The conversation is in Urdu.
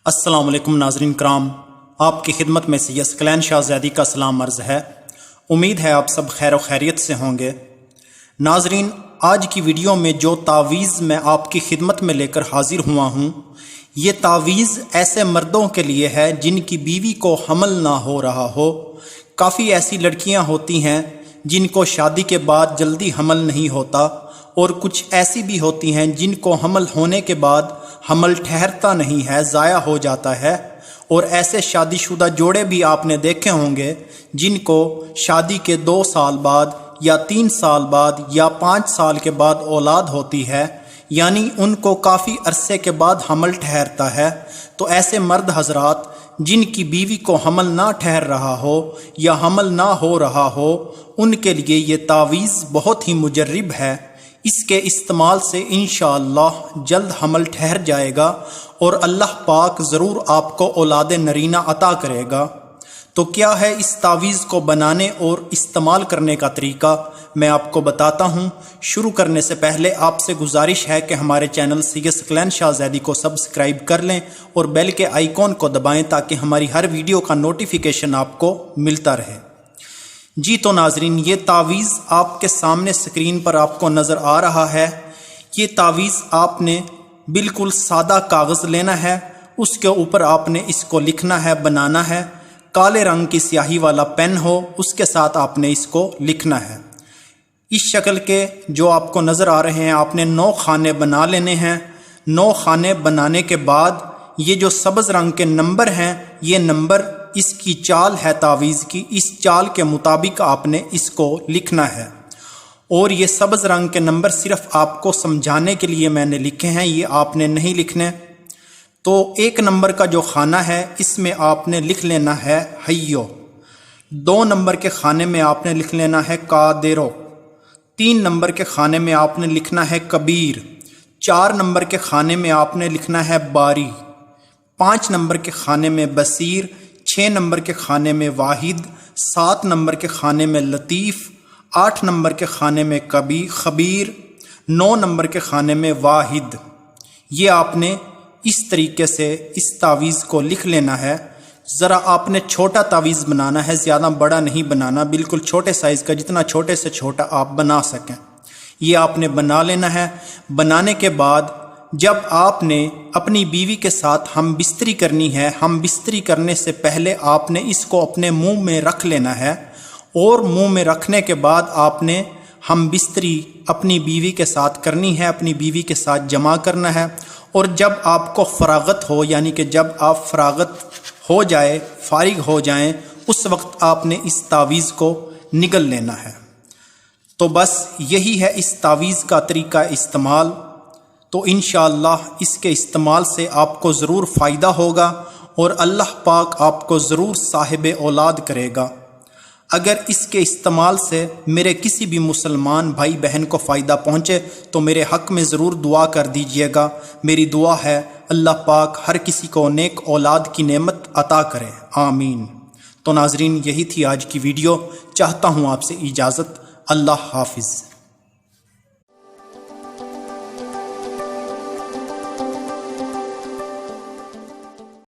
السلام علیکم ناظرین کرام، آپ کی خدمت میں سید ثقلین شاہ زیدی کا سلام عرض ہے۔ امید ہے آپ سب خیر و خیریت سے ہوں گے۔ ناظرین، آج کی ویڈیو میں جو تعویذ میں آپ کی خدمت میں لے کر حاضر ہوا ہوں، یہ تعویذ ایسے مردوں کے لیے ہے جن کی بیوی کو حمل نہ ہو رہا ہو۔ کافی ایسی لڑکیاں ہوتی ہیں جن کو شادی کے بعد جلدی حمل نہیں ہوتا، اور کچھ ایسی بھی ہوتی ہیں جن کو حمل ہونے کے بعد حمل ٹھہرتا نہیں ہے، ضائع ہو جاتا ہے۔ اور ایسے شادی شدہ جوڑے بھی آپ نے دیکھے ہوں گے جن کو شادی کے 2 سال بعد یا 3 سال بعد یا 5 سال کے بعد اولاد ہوتی ہے، یعنی ان کو کافی عرصے کے بعد حمل ٹھہرتا ہے۔ تو ایسے مرد حضرات جن کی بیوی کو حمل نہ ٹھہر رہا ہو یا حمل نہ ہو رہا ہو، ان کے لیے یہ تعویذ بہت ہی مجرب ہے۔ اس کے استعمال سے انشاءاللہ جلد حمل ٹھہر جائے گا اور اللہ پاک ضرور آپ کو اولاد نرینہ عطا کرے گا۔ تو کیا ہے اس تعویذ کو بنانے اور استعمال کرنے کا طریقہ، میں آپ کو بتاتا ہوں۔ شروع کرنے سے پہلے آپ سے گزارش ہے کہ ہمارے چینل سید ثقلین شاہ زیدی کو سبسکرائب کر لیں اور بیل کے آئیکن کو دبائیں تاکہ ہماری ہر ویڈیو کا نوٹیفیکیشن آپ کو ملتا رہے۔ جی تو ناظرین، یہ تعویذ آپ کے سامنے اسکرین پر آپ کو نظر آ رہا ہے۔ یہ تعویذ آپ نے بالکل سادہ کاغذ لینا ہے، اس کے اوپر آپ نے اس کو لکھنا ہے، بنانا ہے۔ کالے رنگ کی سیاہی والا پین ہو، اس کے ساتھ آپ نے اس کو لکھنا ہے۔ اس شکل کے جو آپ کو نظر آ رہے ہیں، آپ نے 9 خانے بنا لینے ہیں۔ 9 خانے بنانے کے بعد یہ جو سبز رنگ کے نمبر ہیں، یہ نمبر اس کی چال ہے تعویذ کی، اس چال کے مطابق آپ نے اس کو لکھنا ہے۔ اور یہ سبز رنگ کے نمبر صرف آپ کو سمجھانے کے لیے میں نے لکھے ہیں، یہ آپ نے نہیں لکھنے۔ تو 1 نمبر کا جو خانہ ہے اس میں آپ نے لکھ لینا ہے حیو۔ 2 نمبر کے خانے میں آپ نے لکھ لینا ہے قادرو۔ 3 نمبر کے خانے میں آپ نے لکھنا ہے کبیر۔ 4 نمبر کے خانے میں آپ نے لکھنا ہے باری۔ 5 نمبر کے خانے میں بصیر۔ 6 نمبر کے خانے میں واحد۔ 7 نمبر کے خانے میں لطیف۔ 8 نمبر کے خانے میں خبیر۔ 9 نمبر کے خانے میں واحد۔ یہ آپ نے اس طریقے سے اس تعویذ کو لکھ لینا ہے۔ ذرا آپ نے چھوٹا تعویذ بنانا ہے، زیادہ بڑا نہیں بنانا، بالکل چھوٹے سائز کا، جتنا چھوٹے سے چھوٹا آپ بنا سکیں، یہ آپ نے بنا لینا ہے۔ بنانے کے بعد جب آپ نے اپنی بیوی کے ساتھ ہم بستری کرنی ہے، ہم بستری کرنے سے پہلے آپ نے اس کو اپنے منہ میں رکھ لینا ہے، اور منہ میں رکھنے کے بعد آپ نے ہم بستری اپنی بیوی کے ساتھ کرنی ہے، اپنی بیوی کے ساتھ جمع کرنا ہے۔ اور جب آپ کو فراغت ہو، یعنی کہ جب آپ فارغ ہو جائیں، اس وقت آپ نے اس تعویذ کو نگل لینا ہے۔ تو بس یہی ہے اس تعویذ کا طریقہ استعمال۔ تو انشاءاللہ اس کے استعمال سے آپ کو ضرور فائدہ ہوگا اور اللہ پاک آپ کو ضرور صاحب اولاد کرے گا۔ اگر اس کے استعمال سے میرے کسی بھی مسلمان بھائی بہن کو فائدہ پہنچے تو میرے حق میں ضرور دعا کر دیجئے گا۔ میری دعا ہے اللہ پاک ہر کسی کو نیک اولاد کی نعمت عطا کرے، آمین۔ تو ناظرین، یہی تھی آج کی ویڈیو۔ چاہتا ہوں آپ سے اجازت۔ اللہ حافظ۔